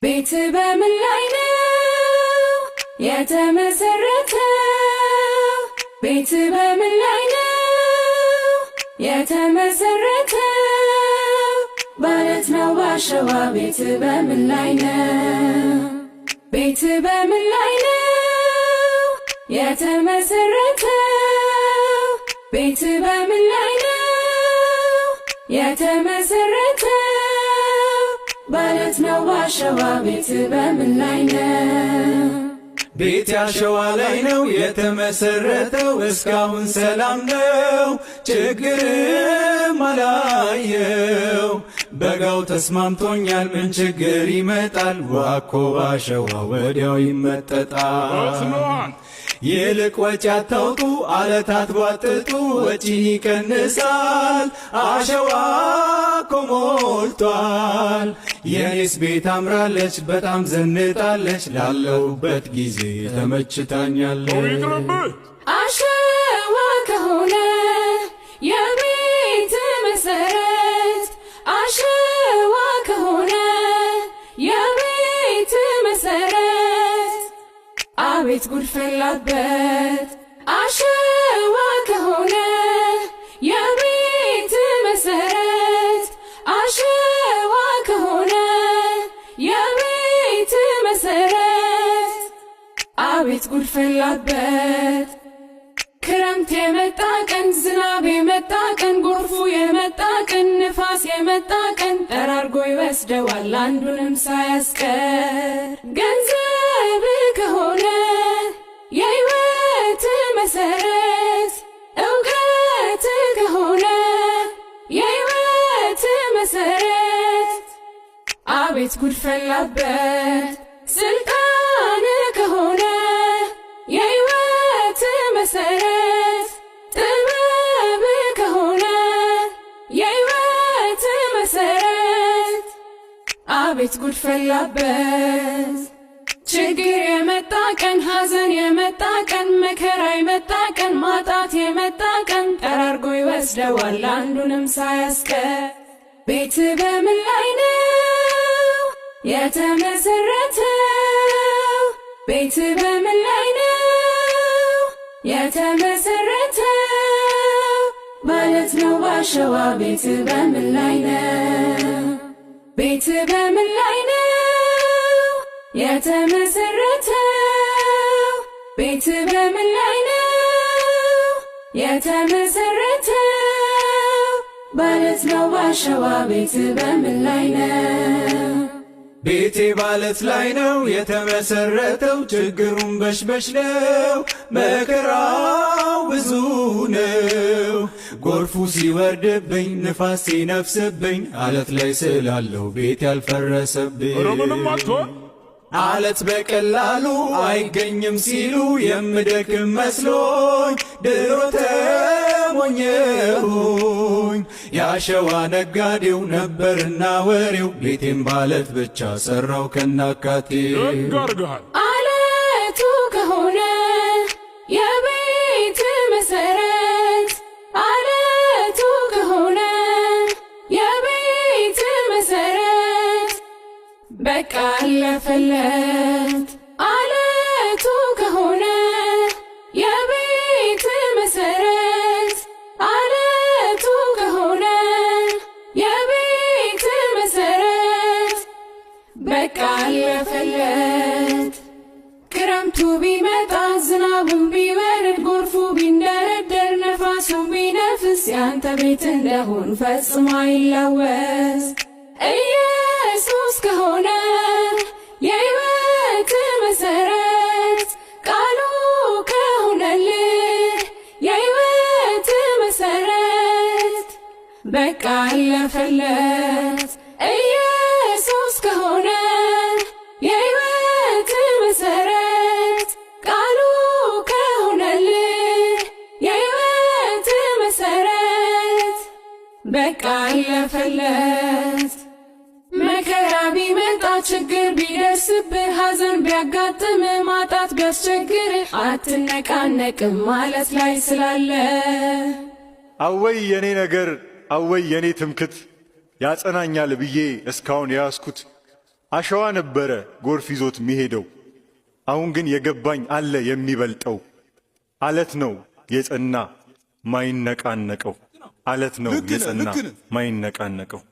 ቤት በምን ላይ ነው የተመሰረተው? ቤት በምን ላይ ነው የተመሰረተው? በአለት ነው ባሸዋ? ቤት በምን ላይ ነው? ቤት በምን ላይ ነው የተመሰረተው? ቤት በምን ላይ ነው የተመሰረተው? በአለት ነው ባሸዋ? ቤት በምን ላይ ነው? ቤት ያሸዋ ላይ ነው የተመሰረተው። እስካሁን ሰላም ነው ችግርም አላየው። በጋው ተስማምቶኛል ምን ችግር ይመጣል? ዋኮ ባሸዋ ወዲያው ይመጠጣል። ይልቅ ወጪ አታውጡ አለት አትቧጥጡ፣ ወጪን ይቀንሳል አሸዋ እኮ ሞልቷል። የኔስ ቤት አምራለች በጣም ዘንጣለች፣ ላለሁበት ጊዜ ተመችታኛለች። አሸዋ ከሆነ የቤት መሰረት፣ አሸዋ ከሆነ የቤት መሰረት፣ አቤት ጉድ ፈላበት። አሸዋ ከሆነ የቤት መሰረት፣ አሸዋ ከሆነ የቤት መሰረት፣ አቤት ጉድ ፈላበት። ክረምት የመጣ ቀን፣ ዝናብ የመጣ ቀን፣ ጎርፉ የመጣ ቀን፣ ንፋስ የመጣ ቀን ጠራርጎ ይወስደዋል አንዱንም ሳያስቀር። ገንዘብ ከሆነ የሕይወት መሰረት፣ እውቀት ከሆነ የሕይወት መሰረት፣ አቤት ጉድ ፈላበት። ስልጣን ከሆነ የሕይወት መሰረት፣ ጥበብ ከሆነ የሕይወት መሰረት፣ አቤት ጉድ ፈላበት። ችግር የመጣ ቀን፣ ሐዘን የመጣ ቀን፣ መከራ የመጣ ቀን፣ ማጣት የመጣ ቀን ጠራርጎ ይወስደዋል አንዱንም ሳያስቀር። ቤት በምን ላይ ነው የተመሰረተው? ቤት በምን ላይ ነው የተመሰረተው? በአለት ነው ባሸዋ? ቤት በምን ላይ ነው? ቤት በምን ላይ ነው የተመሰረተው? ቤት በምን ላይ ነው የተመሰረተው? በአለት ነው ባሸዋ? ቤት በምን ላይ ነው? ቤቴ ባለት ላይ ነው የተመሰረተው። ችግሩን በሽበሽ ነው መከራው ብዙ ነው። ጎርፉ ሲወርድብኝ ንፋስ ሲነፍስብኝ አለት ላይ ስላለው ቤት ያልፈረሰብኝ። አለት በቀላሉ አይገኝም ሲሉ የምደክም መስሎኝ ድሮ ተሞኘሁኝ። የአሸዋ ነጋዴው ነበርና ወሬው ቤቴም ባለት ብቻ ሰራው ከናካቴው። አለቱ ከሆነ የቤት መሰረት፣ አለቱ ከሆነ የቤት መሰረት፣ በቃ አለፈለት። አለቱ ከሆነ የቤት መሰረት፣ አለቱ ከሆነ የቤት መሰረት፣ በቃ አለፈለት። ክረምቱ ቢመጣ ዝናቡን ቢወርድ፣ ጎርፉ ቢንደረደር፣ ነፋሱን ቢነፍስ ያንተ ቤት እንደሆን ፈጽሞ አይላወስ። ኢየሱስ ከሆነ የሕይወት መሰረት፣ ቃሉ ከሆነልህ የሕይወት መሰረት፣ በቃ አለፈለት። ኢየሱስ ከሆነ የሕይወት መሰረት፣ ቃሉ ከሆነልህ የሕይወት መሰረት፣ በቃ አለፈለት። መከራ ቢመጣ ችግር ቢደርስብህ፣ ሐዘን ቢያጋጥምህ፣ ማጣት ቢያስቸግርህ፣ አትነቃነቅም ማለት ላይ ስላለ። አወይ የኔ ነገር አወይ የኔ ትምክት፣ ያጸናኛል ብዬ እስካሁን ያስኩት አሸዋ ነበረ ጎርፍ ይዞት ሚሄደው። አሁን ግን የገባኝ አለ የሚበልጠው። አለት ነው የጸና ማይነቃነቀው። አለት ነው የጸና ማይነቃነቀው።